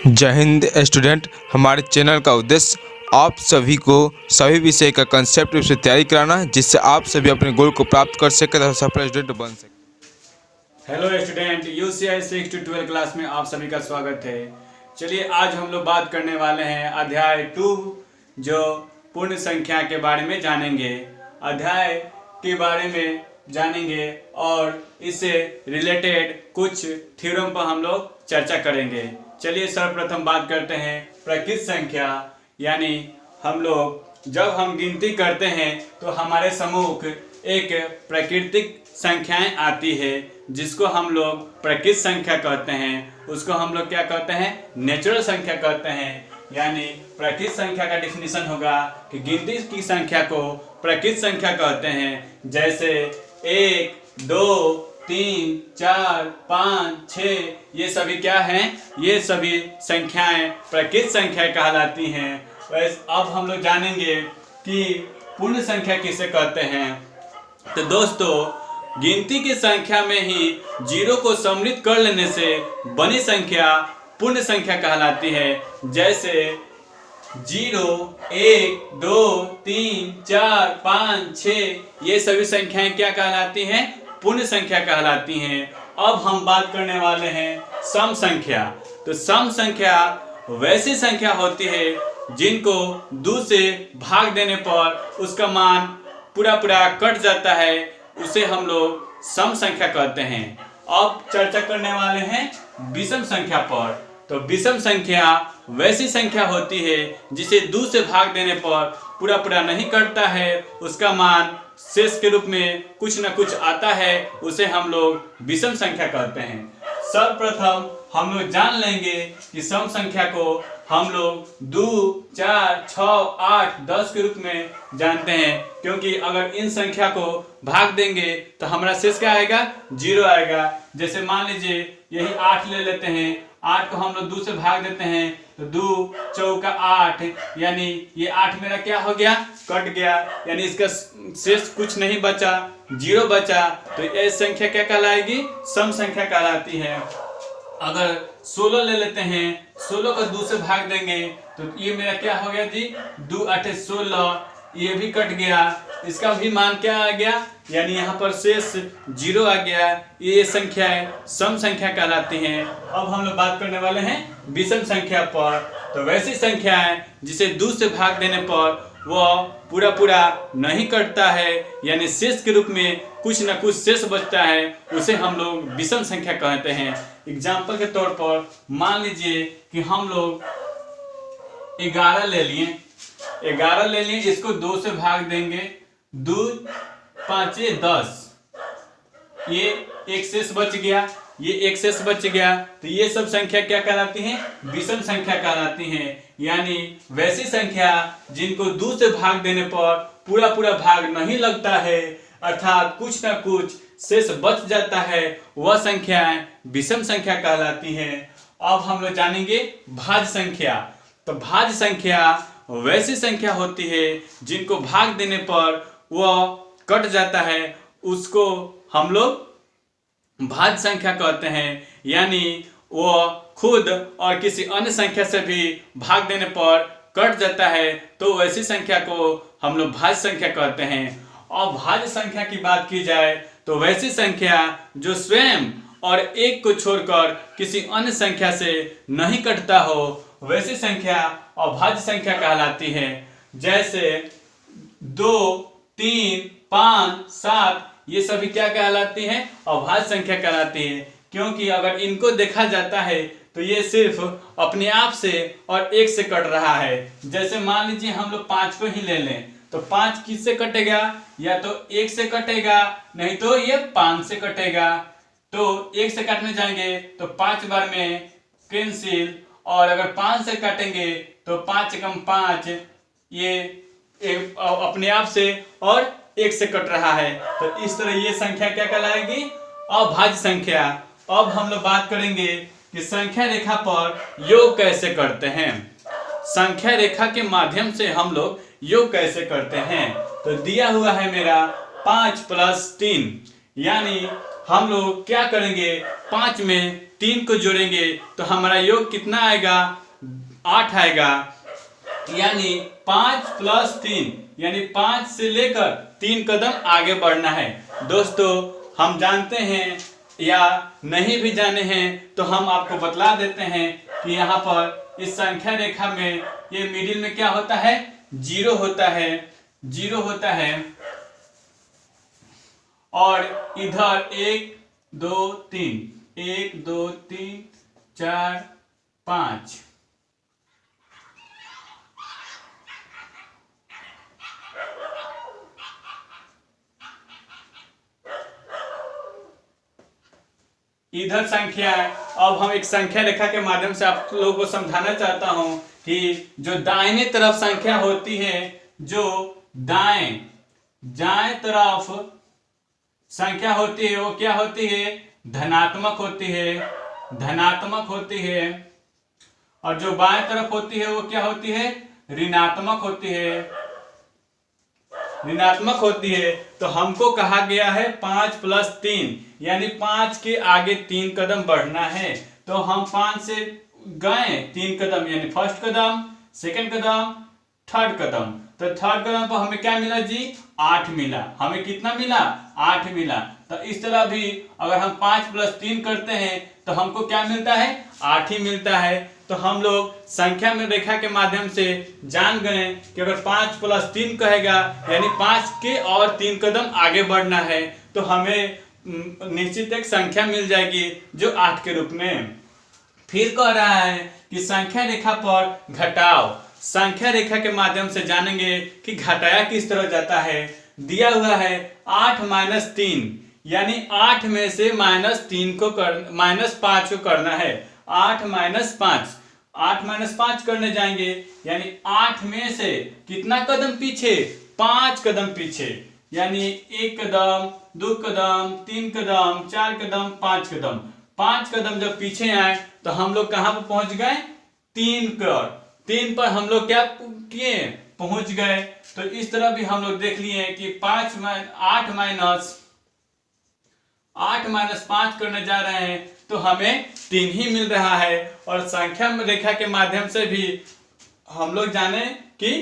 जय हिंद स्टूडेंट। हमारे चैनल का उद्देश्य आप सभी को सभी विषय का कंसेप्ट रूप से तैयारी कराना है, जिससे आप सभी अपने गोल को प्राप्त कर सकें तथा सफल स्टूडेंट बन सकें। Hello student, UCI 6 to 12 class में आप सभी का स्वागत है। चलिए आज हम लोग बात करने वाले हैं अध्याय 2 जो पूर्ण संख्या के बारे में जानेंगे। अध्याय के बारे में जानेंगे और इससे रिलेटेड कुछ थ्योरम पर हम लोग चर्चा करेंगे। चलिए सर्वप्रथम बात करते हैं प्रकृत संख्या, यानी हम लोग जब हम गिनती करते हैं तो हमारे सम्मुख एक प्राकृतिक संख्याएं आती है जिसको हम लोग प्रकृत संख्या कहते हैं। उसको हम लोग क्या कहते हैं? नेचुरल संख्या कहते हैं। यानी प्रकृत संख्या का डिफिनीशन होगा कि गिनती की संख्या को प्रकृत संख्या कहते हैं। जैसे 1, 2, 3, 4, 5, 6 ये सभी क्या हैं? ये सभी संख्याएं प्रकृत संख्या कहलाती हैं। वैसे अब हम लोग जानेंगे कि पूर्ण संख्या किसे कहते हैं। तो दोस्तों, गिनती की संख्या में ही जीरो को सम्मिलित कर लेने से बनी संख्या पूर्ण संख्या कहलाती है। जैसे 0, 1, 2, 3, 4, 5, 6 ये सभी संख्याएं क्या कहलाती हैं? पूर्ण संख्या कहलाती हैं। अब हम बात करने वाले हैं सम संख्या। तो सम संख्या वैसी संख्या होती है जिनको 2 से भाग देने पर उसका मान पूरा कट जाता है, उसे हम लोग सम संख्या कहते हैं। अब चर्चा करने वाले हैं विषम संख्या पर। तो विषम संख्या वैसी संख्या होती है जिसे 2 से भाग देने पर पूरा नहीं कटता है, उसका मान शेष के रूप में कुछ न कुछ आता है, उसे हम लोग विषम संख्या कहते हैं। सर्वप्रथम हम लोग जान लेंगे कि सम संख्या को हम लोग 2, 4, 6, 8, 10 के रूप में जानते हैं, क्योंकि अगर इन संख्या को भाग देंगे तो हमारा शेष क्या आएगा? 0 आएगा। जैसे मान लीजिए यही 8 ले लेते हैं, 8 को हम लोग 2 से भाग देते हैं तो 2 चौका 8, यानी ये 8 मेरा क्या हो गया? कट गया, यानी इसका शेष कुछ नहीं बचा, 0 बचा। तो ये संख्या क्या कहलाएगी? सम संख्या कहलाती है। अगर 16 ले लेते हैं, 16 को 2 से भाग देंगे तो ये मेरा क्या हो गया जी? 2 8 16, ये भी कट गया, इसका भी मान क्या आ गया? यानी यहाँ पर शेष 0 आ गया। ये संख्याएं सम संख्या कहलाती हैं। अब हम लोग बात करने वाले हैं विषम संख्या पर। तो वैसी संख्याएं जिसे 2 से भाग देने पर वह पूरा नहीं कटता है, यानी शेष के रूप में कुछ न कुछ शेष बचता है, उसे हम लोग विषम संख्या कहते हैं। एग्जाम्पल के तौर पर मान लीजिए कि हम लोग 11 ले लिए, इसको 2 से भाग देंगे, 2 5 10, ये एक शेष बच गया, ये एक शेष बच गया। तो ये सब संख्या क्या कहलाती हैं? विषम संख्या कहलाती हैं। यानी वैसी संख्या जिनको 2 से भाग देने पर पूरा भाग नहीं लगता है, अर्थात कुछ न कुछ शेष बच जाता है, वह संख्याएं विषम संख्या कहलाती हैं। अब हम लोग जानेंगे भाज्य संख्या। तो भाज्य संख्या वैसी संख्या होती है जिनको भाग देने पर वह कट जाता है, उसको हम लोग भाज्य संख्या कहते हैं। यानी वो खुद और किसी अन्य संख्या से भी भाग देने पर कट जाता है, तो वैसी संख्या को हम लोग भाज्य संख्या कहते हैं। और भाज्य संख्या की बात की जाए तो वैसी संख्या जो स्वयं और एक को छोड़कर किसी अन्य संख्या से नहीं कटता हो, वैसी संख्या अभाज्य संख्या कहलाती है। जैसे 2, 3, 5, 7 ये सभी क्या कहलाती हैं? अभाज्य संख्या कहलाती है, क्योंकि अगर इनको देखा जाता है तो ये सिर्फ अपने आप से और 1 से कट रहा है। जैसे मान लीजिए हम लोग 5 को ही ले लें, तो 5 किससे कटेगा? या तो 1 से कटेगा, नहीं तो ये 5 से कटेगा। तो 1 से काटने जाएंगे तो 5 बार में कैंसिल, और अगर 5 से काटेंगे तो 5 कम 5, ये अपने आप से और 1 से कट रहा है। तो इस तरह ये संख्या क्या कहलाएगी? अभाज्य संख्या। अब हम लोग बात करेंगे कि संख्या रेखा पर योग कैसे करते हैं। संख्या रेखा के माध्यम से हम लोग योग कैसे करते हैं। तो दिया हुआ है मेरा 5 + 3, यानी हम लोग क्या करेंगे, 5 में 3 को जोड़ेंगे तो हमारा योग कितना आएगा, 8 आएगा। यानी 5 + 3 यानी 5 से लेकर 3 कदम आगे बढ़ना है। दोस्तों हम जानते हैं या नहीं भी जाने हैं तो हम आपको बतला देते हैं कि यहाँ पर इस संख्या रेखा में ये मिडिल में क्या होता है, 0 होता है, 0 होता है। और इधर 1 2 3 1 2 3 4 5 इधर संख्या। अब हम एक संख्या रेखा के माध्यम से आप लोगों को समझाना चाहता हूं कि जो दाहिने तरफ संख्या होती है, जो दाएं तरफ संख्या होती है वो क्या होती है, धनात्मक होती है, धनात्मक होती है। और जो बाएं तरफ होती है वो क्या होती है, ऋणात्मक होती है, ऋणात्मक होती है। तो हमको कहा गया है 5 + 3 यानी 5 के आगे 3 कदम बढ़ना है। तो हम 5 से गए 3 कदम यानी फर्स्ट कदम, सेकंड कदम, थर्ड कदम। तो थर्ड कदम पर हमें क्या मिला जी, 8 मिला। हमें कितना मिला, 8 मिला। तो इस तरह भी अगर हम 5 + 3 करते हैं तो हमको क्या मिलता है, 8 ही मिलता है। तो हम लोग संख्या में रेखा के माध्यम से जान गए कि अगर 5 + 3 कहेगा यानी 5 के और 3 कदम आगे बढ़ना है तो हमें निश्चित एक संख्या मिल जाएगी जो 8 के रूप में। फिर कह रहा है कि संख्या रेखा पर घटाव। संख्या रेखा के माध्यम से जानेंगे कि घटाया किस तरह जाता है। दिया हुआ है 8 - 3 यानी 8 में से -3 को -5 को करना है। 8 - 5, 8 - 5 करने जाएंगे यानी 8 में से कितना कदम पीछे, 5 कदम पीछे। यानी 1 कदम, 2 कदम, 3 कदम, 4 कदम, 5 कदम। 5 कदम जब पीछे आए तो हम लोग कहां पर पहुंच गए, 3 पर। 3 पर हम लोग क्या किए, पहुंच गए। तो इस तरह भी हम लोग देख लिए कि 8 - 5 करने जा रहे हैं तो हमें 3 ही मिल रहा है। और संख्या रेखा के माध्यम से भी हम लोग जाने कि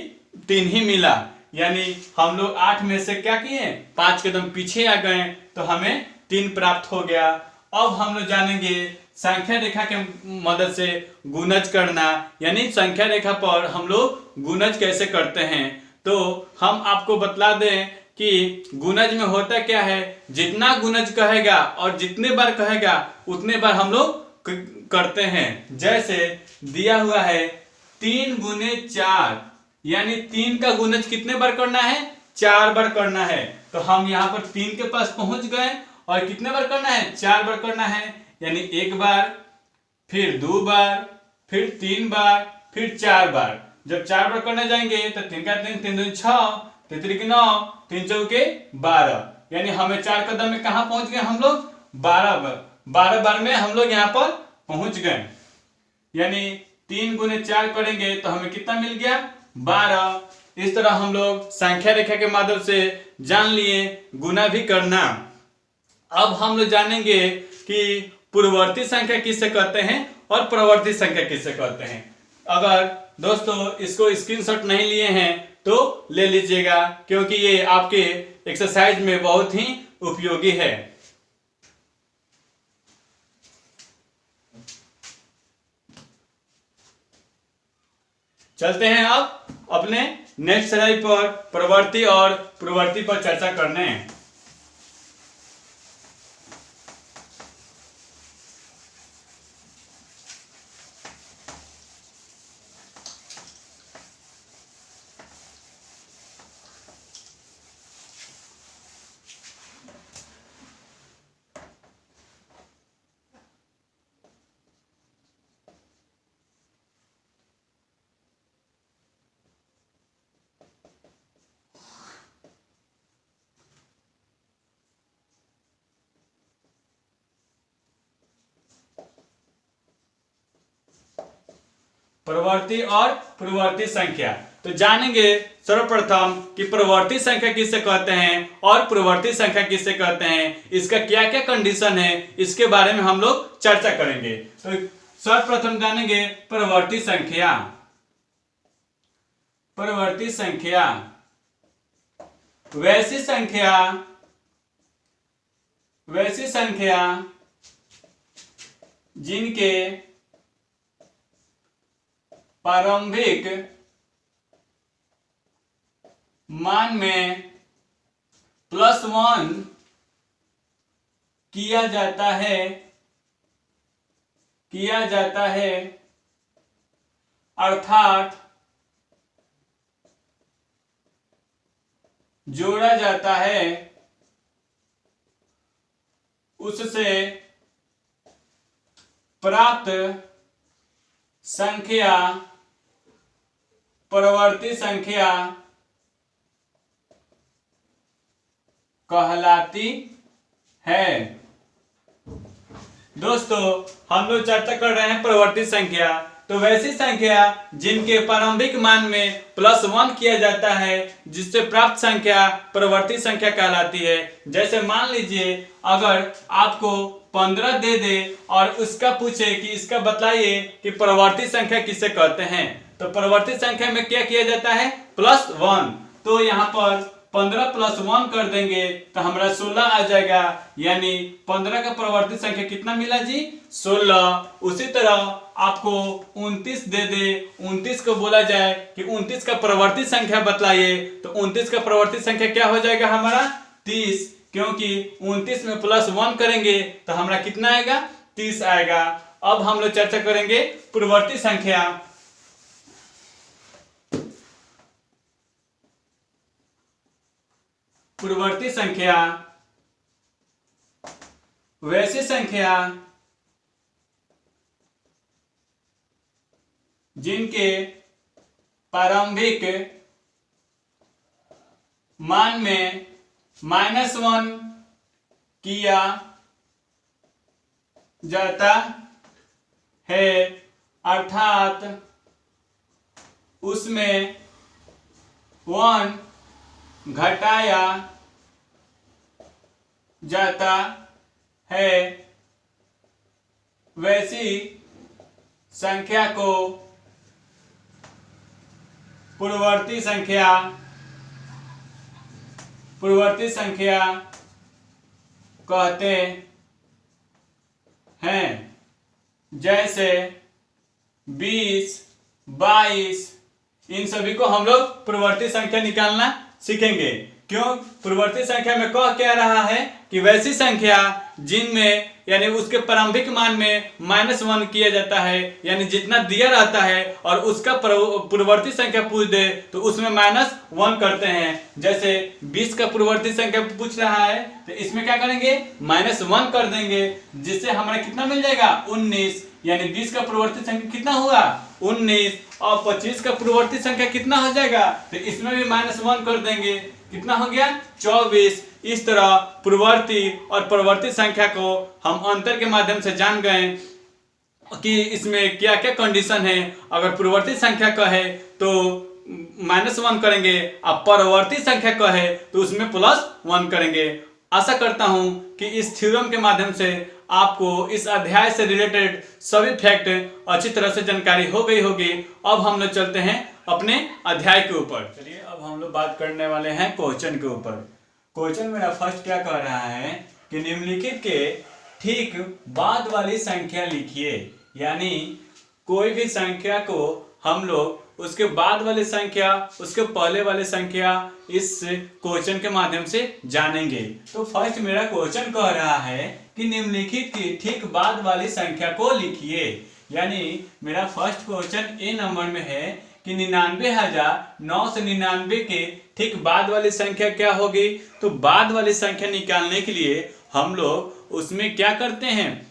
3 ही मिला। यानी हम लोग 8 में से क्या किए, 5 कदम पीछे आ गए तो हमें 3 प्राप्त हो गया। अब हम लोग जानेंगे संख्या रेखा के मदद से गुणज करना, यानी संख्या रेखा पर हम लोग गुणज कैसे करते हैं। तो हम आपको बतला दें कि गुणज में होता क्या है, जितना गुणज कहेगा और जितने बार कहेगा उतने बार हम लोग करते हैं। जैसे दिया हुआ है 3 × 4 यानी 3 का गुणज कितने बार करना है, 4 बार करना है। तो हम यहाँ पर 3 के पास पहुंच गए और कितने बार करना है, 4 बार करना है। यानी 1 बार, फिर 2 बार, फिर 3 बार, फिर 4 बार। जब 4 बार करने जाएंगे तो 3 का 3, 3 दूनी 6, 3 त्रिक 9, 3 चौके 12। यानी हमें 4 कदम में कहां पहुंच गए हम लोग, 12 बार। 12 बार में हम लोग यहाँ पर पहुंच गए। यानी 3 × 4 करेंगे तो हमें कितना मिल गया, 12। इस तरह हम लोग संख्या रेखा के माध्यम से जान लिए गुना भी करना। अब हम लोग जानेंगे कि पूर्ववर्ती संख्या किससे कहते हैं और प्रवर्ती संख्या किससे कहते हैं। अगर दोस्तों इसको स्क्रीनशॉट नहीं लिए हैं तो ले लीजिएगा, क्योंकि ये आपके एक्सरसाइज में बहुत ही उपयोगी है। चलते हैं अब अपने नेक्स्ट स्लाइड पर प्रवर्ती और पूर्ववर्ती पर चर्चा करने। प्रवर्ती और पूर्ववर्ती संख्या। तो जानेंगे सर्वप्रथम कि प्रवर्ती संख्या किसे कहते हैं और पूर्ववर्ती संख्या किसे कहते हैं, इसका क्या क्या कंडीशन है, इसके बारे में हम लोग चर्चा करेंगे। तो सर्वप्रथम जानेंगे प्रवर्ती संख्या। प्रवर्ती संख्या वैसी संख्या जिनके प्रारंभिक मान में +1 किया जाता है अर्थात जोड़ा जाता है उससे प्राप्त संख्या प्रवर्ती संख्या कहलाती है। दोस्तों हम लोग चर्चा कर रहे हैं प्रवर्ती संख्या। तो वैसी संख्या जिनके प्रारंभिक मान में +1 किया जाता है जिससे प्राप्त संख्या प्रवर्ती संख्या कहलाती है। जैसे मान लीजिए अगर आपको 15 दे दे और उसका पूछे कि इसका बताइए कि प्रवर्ती संख्या किसे कहते हैं, तो प्रवर्ती संख्या में क्या किया जाता है +1। तो यहाँ पर 15 + 1 कर देंगे तो हमारा 16 आ जाएगा, यानी 15 का प्रवर्ती संख्या कितना मिला जी 16। उसी तरह आपको 29 दे दे, 29 को बोला जाए कि 29 का प्रवर्ती संख्या बतलाइए, तो 29 का प्रवर्ती संख्या क्या हो जाएगा हमारा 30, क्योंकि 29 में +1 करेंगे तो हमारा कितना आएगा 30 आएगा। अब हम लोग चर्चा करेंगे पूर्ववर्ती संख्या। पूर्ववर्ती संख्या वैसी संख्या जिनके प्रारंभिक मान में -1 किया जाता है अर्थात उसमें 1 घटाया जाता है, वैसी संख्या को पूर्ववर्ती संख्या कहते हैं। जैसे 20, 22 इन सभी को हम लोग पूर्ववर्ती संख्या निकालना सीखेंगे। क्यों? पूर्ववर्ती संख्या में कह क्या रहा है कि वैसी संख्या जिनमें यानी उसके प्रारंभिक मान में -1 किया जाता है, यानी जितना दिया रहता है और उसका पूर्ववर्ती संख्या पूछ दे तो उसमें -1 करते हैं। जैसे 20 का पूर्ववर्ती संख्या पूछ रहा है तो इसमें क्या करेंगे -1 कर देंगे, जिससे हमारा कितना मिल जाएगा 19, यानी 20 का पूर्ववर्ती संख्या कितना हुआ 19। और 25 का पूर्ववर्ती संख्या कितना हो जाएगा, तो इसमें भी -1 कर देंगे, कितना हो गया 24। इस तरह पूर्ववर्ती और परवर्ती संख्या को हम अंतर के माध्यम से जान गए कि इसमें क्या क्या कंडीशन है। अगर पूर्ववर्ती संख्या कहे तो -1 करेंगे, अब परवर्ती संख्या कहे तो उसमें +1 करेंगे। आशा करता हूं कि इस थ्योरम के माध्यम से आपको इस अध्याय से रिलेटेड सभी फैक्ट अच्छी तरह से जानकारी हो गई होगी। अब हम लोग चलते हैं अपने अध्याय के ऊपर। चलिए अब हम लोग बात करने वाले हैं क्वेश्चन के ऊपर। क्वेश्चन मेरा फर्स्ट क्या कह रहा है कि निम्नलिखित के ठीक बाद वाली संख्या लिखिए, यानी कोई भी संख्या को हम लोग उसके बाद वाली संख्या उसके पहले वाली संख्या इस क्वेश्चन के माध्यम से जानेंगे। तो फर्स्ट मेरा क्वेश्चन कह रहा है कि निम्नलिखित की ठीक बाद वाली संख्या को लिखिए, यानी मेरा फर्स्ट क्वेश्चन ए नंबर में है कि 99,999 के ठीक बाद वाली संख्या क्या होगी। तो बाद वाली संख्या निकालने के लिए हम लोग उसमें क्या करते हैं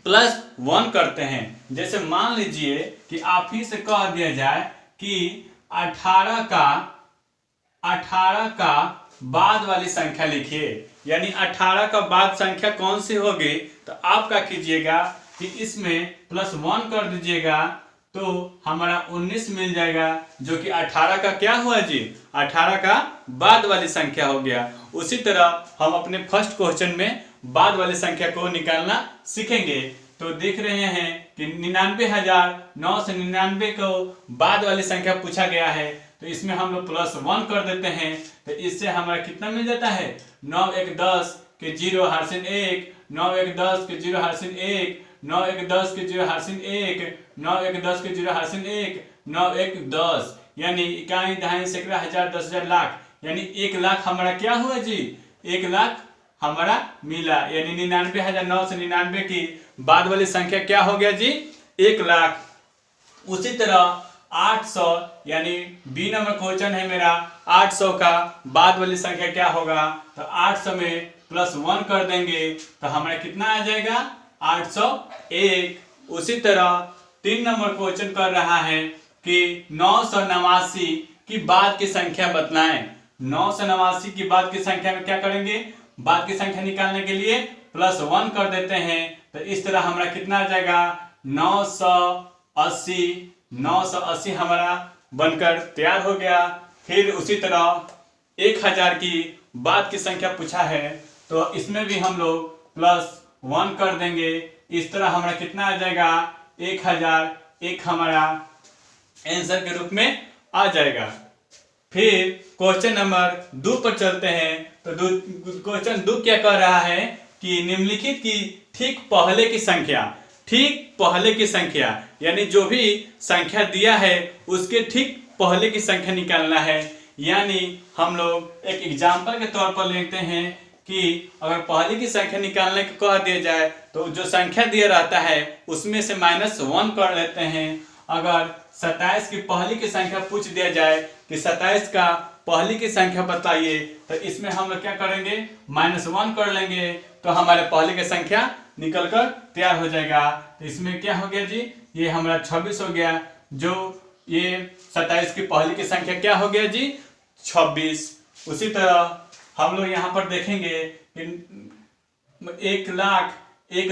+1 करते हैं। जैसे मान लीजिए कि आप ही से कह दिया जाए कि 18 का बाद वाली संख्या लिखिए, यानी 18 का बाद संख्या कौन सी होगी, तो आप क्या कीजिएगा कि इसमें +1 कर दीजिएगा तो हमारा 19 मिल जाएगा, जो कि 18 का क्या हुआ जी, 18 का बाद वाली संख्या हो गया। उसी तरह हम अपने फर्स्ट क्वेश्चन में बाद वाली संख्या को निकालना सीखेंगे। तो देख रहे हैं कि 99,999 को बाद वाली संख्या पूछा गया है, तो इसमें हम लोग +1 कर देते हैं। तो इससे हमारा कितना मिल जाता है, 9 1 10 के 0 हार्सिन 1, 9 1 10 के 0 हार्सिन 1, 9 1 10 के 0 हार्सिन 1, 9 1 10 के 0 हार्सिन 1, 9 1 10, यानी इकाई दहाई सैकड़ा हजार 10,000 लाख, यानी 1 लाख हमारा क्या हुआ जी, 1 लाख हमारा मिला। यानी 99,999 की बाद वाली संख्या क्या हो गया जी, 1 लाख। उसी तरह 800, यानी बी नंबर क्वेश्चन है मेरा, 800 का बाद वाली संख्या क्या होगा, तो 800 में +1 कर देंगे तो हमारा कितना आ जाएगा, 801। उसी तरह 3 नंबर क्वेश्चन कर रहा है कि 989 की बाद की संख्या बतलाएं। 989 की बाद की संख्या में क्या करेंगे, बाद की संख्या निकालने के लिए +1 कर देते हैं। तो इस तरह हमारा कितना आ जाएगा, 980। 980 हमारा बनकर तैयार हो गया। फिर उसी तरह 1000 की बाद की संख्या पूछा है, तो इसमें भी हम लोग +1 कर देंगे। इस तरह हमारा कितना आ जाएगा, 1001 हमारा आंसर के रूप में आ जाएगा। फिर क्वेश्चन नंबर 2 पर चलते हैं। तो क्वेश्चन 2 क्या कह रहा है कि निम्नलिखित की ठीक पहले की संख्या, ठीक पहले की संख्या, यानी जो भी संख्या दिया है उसके ठीक पहले की संख्या निकालना है। यानी हम लोग एक एग्जाम्पल के तौर पर लेते हैं कि अगर पहले की संख्या निकालने को कह दिया जाए तो जो संख्या दिया रहता है उसमें से -1 कर लेते हैं। अगर 27 की पहली की संख्या पूछ दिया जाए कि 27 का पहली की संख्या बताइए, तो इसमें हम लोग क्या करेंगे, -1 कर लेंगे तो हमारे पहले की संख्या निकल कर तैयार हो जाएगा। तो इसमें क्या हो गया जी, ये हमारा 26 हो गया। जो ये 27 की पहली की संख्या क्या हो गया जी, 26। उसी तरह हम लोग यहाँ पर देखेंगे कि 1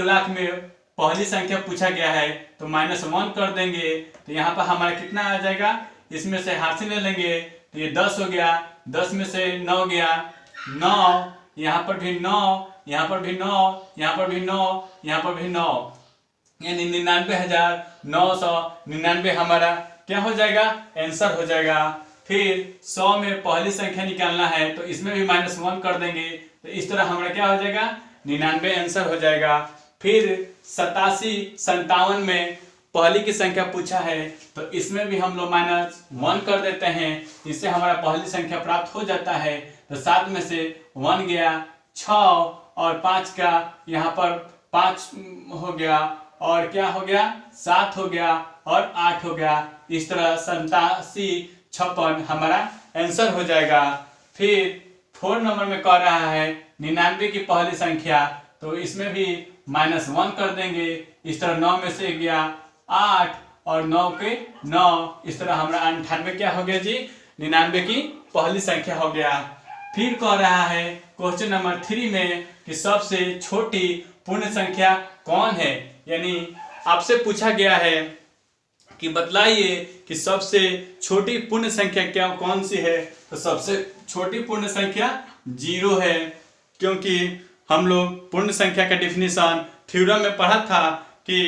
लाख में पहली संख्या पूछा गया है, तो -1 कर देंगे तो यहाँ पर हमारा कितना आ जाएगा, इसमें से हासिल ले लेंगे तो ये 10 हो गया। 10 में से 9 गया, 9, यहाँ पर भी 9, यहाँ पर भी 9, यहाँ पर भी 9, यहाँ पर भी 9, यानी 99,999 हमारा क्या हो जाएगा, आंसर हो जाएगा। फिर 100 में पहली संख्या निकालना है, तो इसमें भी -1 कर देंगे तो इस तरह हमारा क्या हो जाएगा, 99 आंसर हो जाएगा। फिर 87 57 में पहली की संख्या पूछा है, तो इसमें भी हम लोग -1 कर देते हैं, इससे हमारा पहली संख्या प्राप्त हो जाता है। तो 7 में से 1 गया, 6 और 5 का यहाँ पर 5 हो गया, और क्या हो गया, 7 हो गया और 8 हो गया। इस तरह 87 56 हमारा आंसर हो जाएगा। फिर 4 नंबर में कह रहा है 99 की पहली संख्या, तो इसमें भी -1 कर देंगे। इस तरह 9 में से गया 8 और 9 के 9, इस तरह हमारा 98 क्या हो गया जी, 99 की पहली संख्या हो गया। फिर कह रहा है क्वेश्चन नंबर 3 में कि सबसे छोटी पूर्ण संख्या कौन है, यानी आपसे पूछा गया है कि बतलाइए कि सबसे छोटी पूर्ण संख्या क्या कौन सी है। तो सबसे छोटी पूर्ण संख्या 0 है, क्योंकि हम लोग पूर्ण संख्या का डेफिनेशन थ्योरम में पढ़ा था कि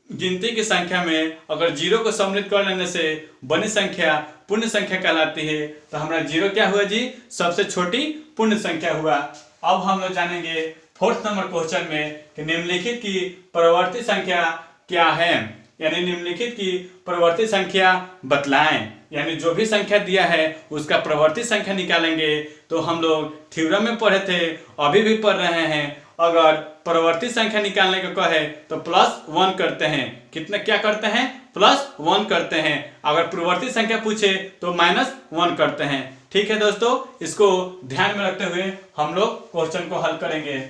गिनती की संख्या में अगर 0 को सम्मिलित कर लेने से बनी संख्या पूर्ण संख्या कहलाती है। तो हमारा 0 क्या हुआ जी, सबसे छोटी पूर्ण संख्या हुआ। अब हम लोग जानेंगे 4th नंबर क्वेश्चन में कि निम्नलिखित की प्रवर्ती संख्या क्या है, यानी निम्नलिखित की प्रवर्ती संख्या बतलाएं। यानी जो भी संख्या दिया है उसका प्रवर्ती संख्या निकालेंगे। तो हम लोग थ्योरम में पढ़े थे, अभी भी पढ़ रहे हैं। अगर प्रवर्ती संख्या निकालने को कहे तो +1 करते हैं, कितना क्या करते हैं, +1 करते हैं। अगर प्रवर्ती संख्या पूछे तो -1 करते हैं। ठीक है दोस्तों, इसको ध्यान में रखते हुए हम लोग क्वेश्चन को हल करेंगे।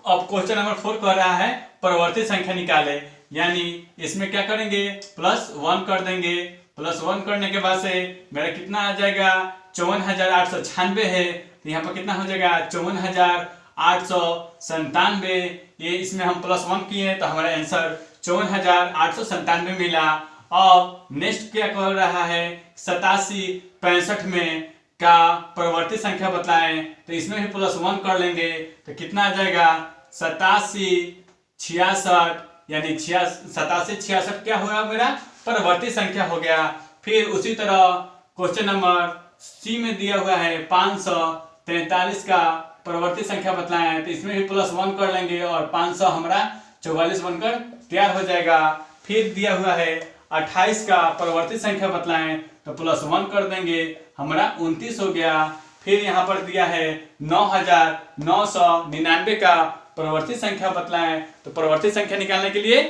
अब क्वेश्चन नंबर 4 कह रहा है प्रवर्ती संख्या निकाले, यानी इसमें क्या करेंगे, +1 कर देंगे। +1 करने के बाद से मेरा कितना आ जाएगा, 54,896 है। तो यहाँ पर कितना हो जाएगा, 54,897। ये इसमें हम +1 किए तो हमारा आंसर 54,897 मिला। अब नेक्स्ट क्या कर रहा है, 8765 में का प्रवर्ती संख्या बतलाएं, तो इसमें भी +1 कर लेंगे तो कितना आ जाएगा 8766, यानी 8766 क्या होगा मेरा प्रवर्ती संख्या हो गया। फिर उसी तरह क्वेश्चन नंबर सी में दिया हुआ है 543 का प्रवर्ती संख्या बतलाएं, तो इसमें भी +1 कर लेंगे और 500 हमारा 44 बनकर तैयार हो जाएगा। फिर दिया हुआ है 28 का प्रवर्ती संख्या बतलाएं, तो +1 कर देंगे, हमारा 29 हो गया। फिर यहाँ पर दिया है 9,999 का प्रवर्ती संख्या बतलाएं, तो प्रवर्ती संख्या निकालने के लिए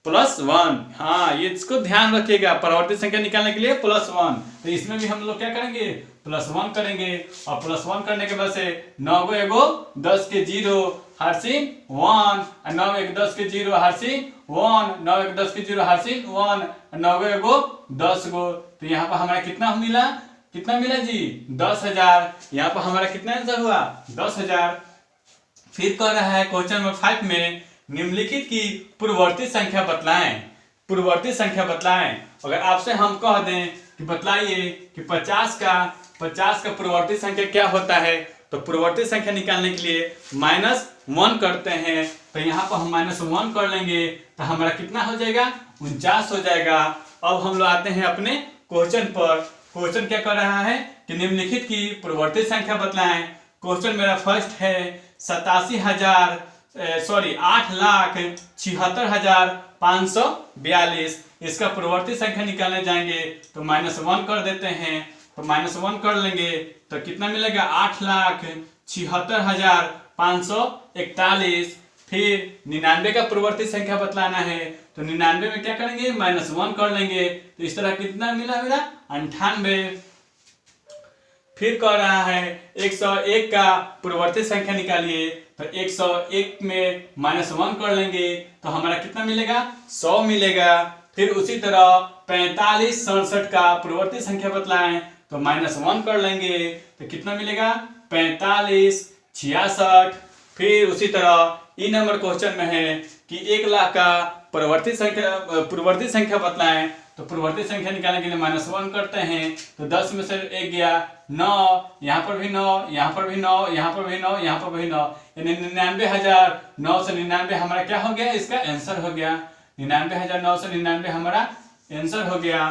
+1, हाँ ये इसको ध्यान रखिएगा, प्रवर्ती संख्या निकालने के लिए +1। तो इसमें भी हम लोग क्या करेंगे +1 करेंगे, और +1 करने के बाद से 9 एगो 10 के 0 हर्षिन 1, 9 एक 10 के 0 हर्षिन 1, 9 एक 10 के 0 हर्षिन 1, 9 एगो 10 गो। तो यहाँ पर हमारा कितना मिला जी 10,000। यहाँ पर हमारा कितना आंसर हुआ 10,000। फिर कह रहा है क्वेश्चन नंबर 5 में निम्नलिखित की पूर्ववर्ती संख्या बतलाएं, पूर्ववर्ती संख्या बतलाएं। अगर आपसे हम कह दें कि बतलाइए कि 50 का पूर्ववर्ती संख्या क्या होता है, तो पूर्ववर्ती संख्या निकालने के लिए -1 करते हैं, तो यहाँ पर हम -1 कर लेंगे तो हमारा कितना हो जाएगा 49 हो जाएगा। अब हम लोग आते हैं अपने क्वेश्चन पर। क्वेश्चन क्या कर रहा है कि निम्नलिखित की पूर्ववर्ती संख्या बतलाएं। क्वेश्चन मेरा फर्स्ट है 8,76,542। इसका पूर्ववर्ती संख्या निकालने जाएंगे तो -1 कर देते हैं, तो -1 कर लेंगे तो कितना मिलेगा 8,76,541। फिर 99 का पूर्ववर्ती संख्या बतलाना है, तो 99 में क्या करेंगे -1 कर लेंगे, तो इस तरह कितना मिला मेरा 98। फिर कह रहा है 101 का पूर्ववर्ती संख्या निकालिए, तो 101 में -1 कर लेंगे तो हमारा कितना मिलेगा 100 मिलेगा। फिर उसी तरह 4567 का पूर्ववर्ती संख्या बतलाएं, तो -1 कर लेंगे तो कितना मिलेगा 4566। फिर उसी तरह ई नंबर क्वेश्चन में है कि 1 लाख का पूर्ववर्ती संख्या बतलाएं, तो पूर्ववर्ती संख्या निकालने के लिए -1 करते हैं, तो 10 में से 1 गया 9, यहाँ पर भी 9, यहाँ पर भी 9, यहाँ पर भी 9, यहाँ पर भी 9, यानी 99,900 से 99 हमारा क्या हो गया, इसका आंसर हो गया 99,999 हमारा आंसर हो गया।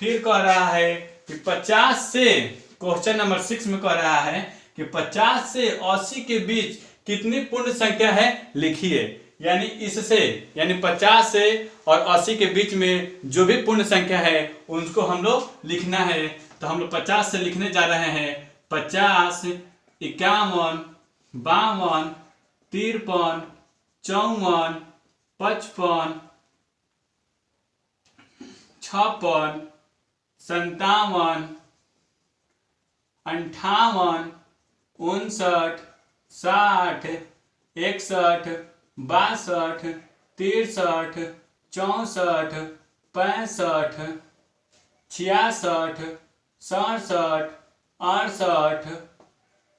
फिर कह रहा है कि 50 से क्वेश्चन नंबर 6 में कह रहा है कि 50 से 80 के बीच कितनी पूर्ण संख्या है लिखिए, यानी इससे यानी 50 से और 80 के बीच में जो भी पूर्ण संख्या है उनको हम लोग लिखना है। तो हम लोग 50 से लिखने जा रहे हैं 50, 51, 52, 53, 54, 55, 56, 57, 58, 59, 60, 61, 62, 63, 64, 65, 66, 67, 68,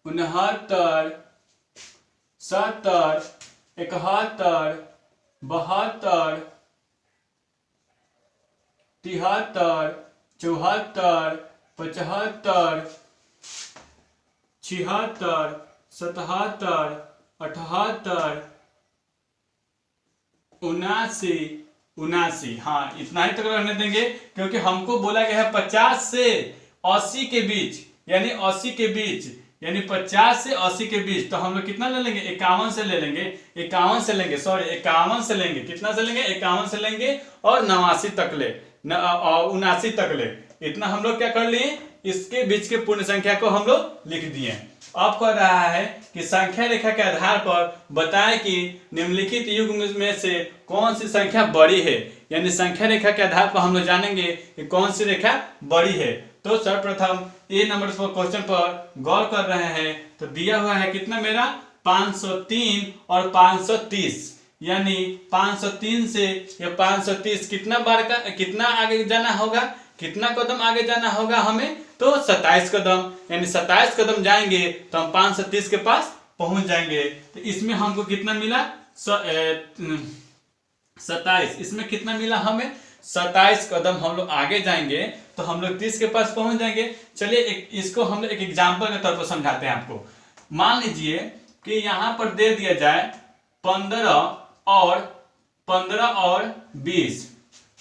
69, 70, 71, 72, 73, 74, 75, 76, 77, 78, 79, हाँ इतना ही तक रहने देंगे, क्योंकि हमको बोला गया है 50 से 80 के बीच, यानी 80 के बीच यानी 50 से 80 के बीच, तो हम लोग कितना ले लेंगे 51 से ले लेंगे, 51 से लेंगे, सॉरी 51 से लेंगे, कितना से लेंगे 51 से लेंगे और 89 तक ले 79 तक ले, इतना हम लोग क्या कर लिए, इसके बीच के पूर्ण संख्या को हम लोग लिख दिए। अब कह रहा है कि संख्या रेखा के आधार पर बताएं कि निम्नलिखित युग्म में से कौन सी संख्या बड़ी है, यानी संख्या रेखा के आधार पर हम लोग जानेंगे कि कौन सी रेखा बड़ी है। तो सर्वप्रथम ए नंबर पर क्वेश्चन पर गौर कर रहे हैं, तो दिया हुआ है कितना मेरा 503 और 530, यानी 503 से या 530 कितना आगे जाना होगा, कितना कदम आगे जाना होगा हमें, तो 27 कदम, यानी 27 कदम जाएंगे तो हम 530 के पास पहुंच जाएंगे। तो इसमें हमको कितना मिला 27, इसमें कितना मिला हमें? 27 कदम हम लोग आगे जाएंगे तो हम लोग 30 के पास पहुंच जाएंगे। चलिए इसको हम लोग एक एग्जाम्पल के तौर पर समझाते हैं आपको। मान लीजिए कि यहाँ पर दे दिया जाए 15 और 20।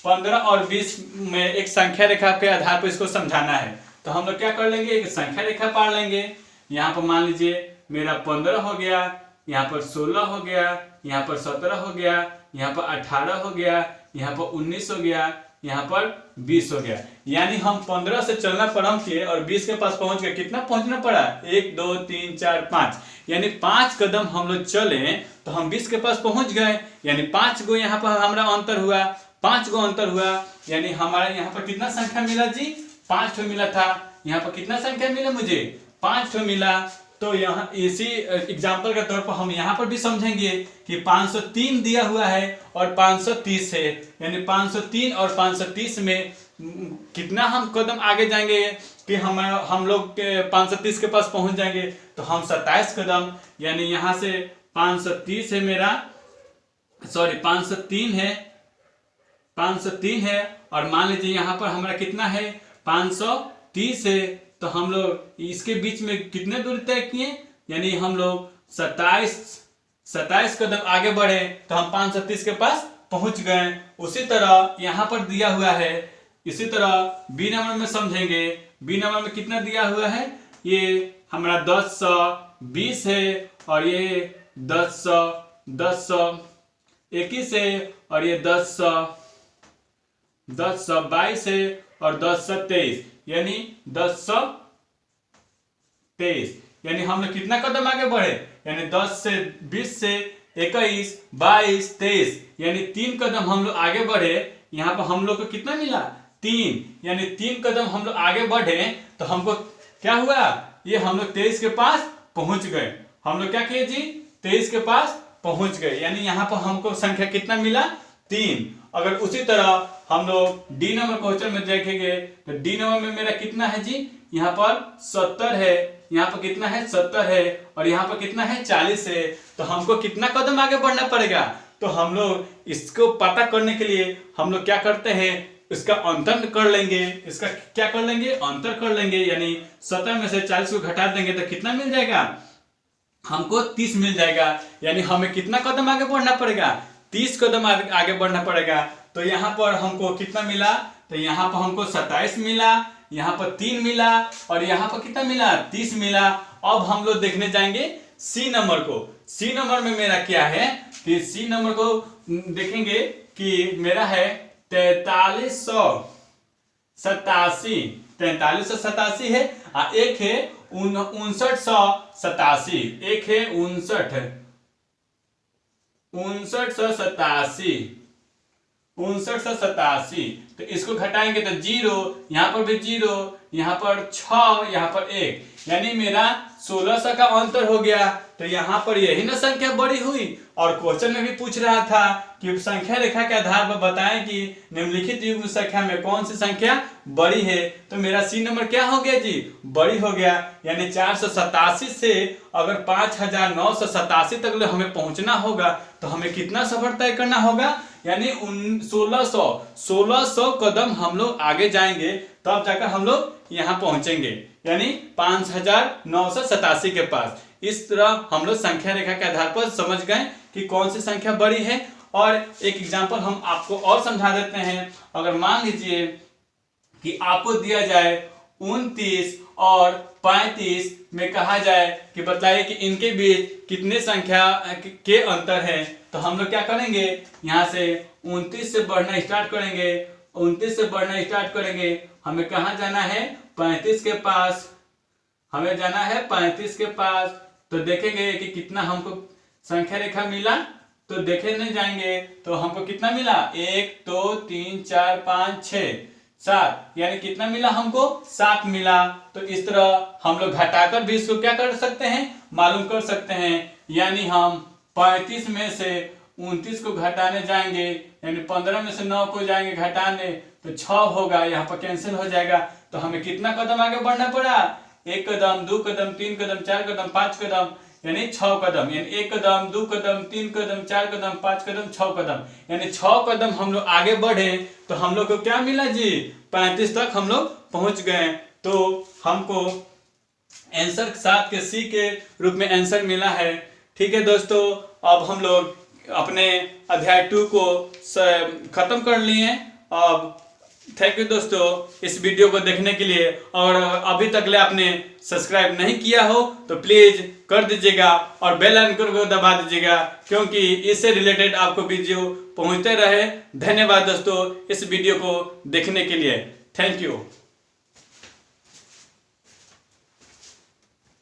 15 और 20 में एक संख्या रेखा के आधार पर इसको समझाना है, तो हम लोग क्या कर लेंगे, एक संख्या रेखा पार लेंगे। यहाँ पर मान लीजिए मेरा 15 हो गया, यहाँ पर 16 हो गया, यहाँ पर 17 हो गया, यहाँ पर 18 हो गया, यहाँ पर 19 हो गया, यहाँ पर 20 हो गया। यानी हम 15 से चलना प्रारंभ किए और 20 के पास पहुंच गए। कितना पहुंचना पड़ा? 1 2 3 4 5, यानी 5 कदम हम लोग चले तो हम 20 के पास पहुंच गए। यानी 5 गो यहाँ पर हमारा अंतर हुआ, 5 गो अंतर हुआ। यानी हमारे यहाँ पर कितना संख्या मिला जी? 5 ठो मिला था। यहाँ पर कितना संख्या मिला मुझे? 5 ठो मिला। तो यहाँ इसी एग्जाम्पल के तौर पर हम यहाँ पर भी समझेंगे कि 503 दिया हुआ है और 530 है। यानी 503 और 530 में कितना हम कदम आगे जाएंगे कि हम लोग 530 के पास पहुंच जाएंगे? तो हम 27 कदम, यानी यहाँ से 530 है मेरा, सॉरी 503 है, 503 है और मान लीजिए यहाँ पर हमारा कितना है? 530 है। तो हम लोग इसके बीच में कितने दूरी तय किए? यानी हम लोग 27 कदम आगे बढ़े तो हम 530 के पास पहुंच गए। उसी तरह यहाँ पर दिया हुआ है, इसी तरह बी नंबर में समझेंगे। बी नंबर में कितना दिया हुआ है? ये हमारा 1020 है और ये 1021 है और ये 1022 है और 1023, यानी 1023। यानी हम लोग कितना कदम आगे बढ़े? यानी 10 से 20 से 21 22 23, यानी 3 कदम हम लोग आगे बढ़े। यहाँ पर हम लोग को कितना मिला? 3, यानी 3 कदम हम लोग आगे बढ़े तो हमको क्या हुआ? ये हम लोग 23 के पास पहुंच गए। हम लोग क्या किए जी? 23 के पास पहुंच गए। यानी यहाँ पर हमको संख्या कितना मिला? 3। अगर उसी तरह हम लोग डी नंबर क्वेश्चन में देखेंगे तो डी नंबर में मेरा कितना है जी? यहाँ पर 70 है, यहाँ पर कितना है? 70 है और यहाँ पर कितना है? 40 है। तो हमको कितना कदम आगे बढ़ना पड़ेगा? तो हम लोग इसको पता करने के लिए हम लोग क्या करते हैं? इसका अंतर कर लेंगे। इसका क्या कर लेंगे? अंतर कर लेंगे। यानी 70 में से 40 को घटा देंगे तो कितना मिल जाएगा? हमको 30 मिल जाएगा। यानी हमें कितना कदम आगे बढ़ना पड़ेगा? 30 कदम आगे बढ़ना पड़ेगा। तो यहाँ पर हमको कितना मिला? तो यहाँ पर हमको 27 मिला, यहाँ पर 3 मिला और यहाँ पर कितना मिला? 30 मिला। अब हम लोग देखने जाएंगे सी नंबर को। सी नंबर में मेरा क्या है कि सी नंबर को देखेंगे कि मेरा है 4387 है और एक है 5987, एक है 5987। तो इसको घटाएंगे तो 0, यहाँ पर भी 0, यहाँ पर 6, यहाँ पर 1, यानी मेरा 1600 का अंतर हो गया। तो यहाँ पर यही ना संख्या बड़ी हुई। और क्वेश्चन में भी पूछ रहा था कि संख्या रेखा के आधार पर बताएं कि निम्नलिखित युग्म संख्या में कौन सी संख्या बड़ी है। तो मेरा सी नंबर क्या हो गया जी? बड़ी हो गया। यानी 487 से अगर 5987 तक हमें पहुंचना होगा तो हमें कितना सफर तय करना होगा? यानी 1600 कदम हम लोग आगे जाएंगे तब जाकर हम लोग यहाँ पहुंचेंगे, यानी 5987 के पास। इस तरह हम लोग संख्या रेखा के आधार पर समझ गए कि कौन सी संख्या बड़ी है। और एक एग्जांपल हम आपको और समझा देते हैं। अगर मान लीजिए कि आपको दिया जाए 29 और 35 में कहा जाए कि बताइए कि इनके बीच कितने संख्या के अंतर है, तो हम लोग क्या करेंगे? यहाँ से 29 से बढ़ना स्टार्ट करेंगे, 29 से बढ़ना स्टार्ट करेंगे। हमें कहाँ जाना है? 35 के पास। हमें जाना है 35 के पास। तो देखेंगे कि कितना हमको संख्या रेखा मिला। तो देखे नहीं जाएंगे तो हमको कितना मिला? 1 2 3 4 5 6 7, यानी कितना मिला हमको? 7 मिला। तो इस तरह हम लोग घटाकर भी इसको क्या कर सकते हैं? मालूम कर सकते हैं। यानी हम 35 में से 29 को घटाने जाएंगे, यानी 15 में से 9 को जाएंगे घटाने तो 6 होगा, यहाँ पर कैंसिल हो जाएगा। तो हमें कितना कदम आगे बढ़ना पड़ा? 1 कदम, 2 कदम, 3 कदम, 4 कदम, 5 कदम, यानी 6 कदम, यानी 1 कदम, 2 कदम, 3 कदम, 4 कदम, 5 कदम, 6 कदम, यानी 6 कदम हम लोग आगे बढ़े तो हम लोग को क्या मिला जी, 35 तक हम लोग पहुंच गए। तो हमको आंसर 7 के सी के रूप में आंसर मिला है। ठीक है दोस्तों, अब हम लोग अपने अध्याय 2 को खत्म कर लिए। अब थैंक यू दोस्तों इस वीडियो को देखने के लिए, और अभी तक ले आपने सब्सक्राइब नहीं किया हो तो प्लीज कर दीजिएगा और बेल आइकन को दबा दीजिएगा, क्योंकि इससे रिलेटेड आपको वीडियो पहुंचते रहे। धन्यवाद दोस्तों इस वीडियो को देखने के लिए, थैंक यू।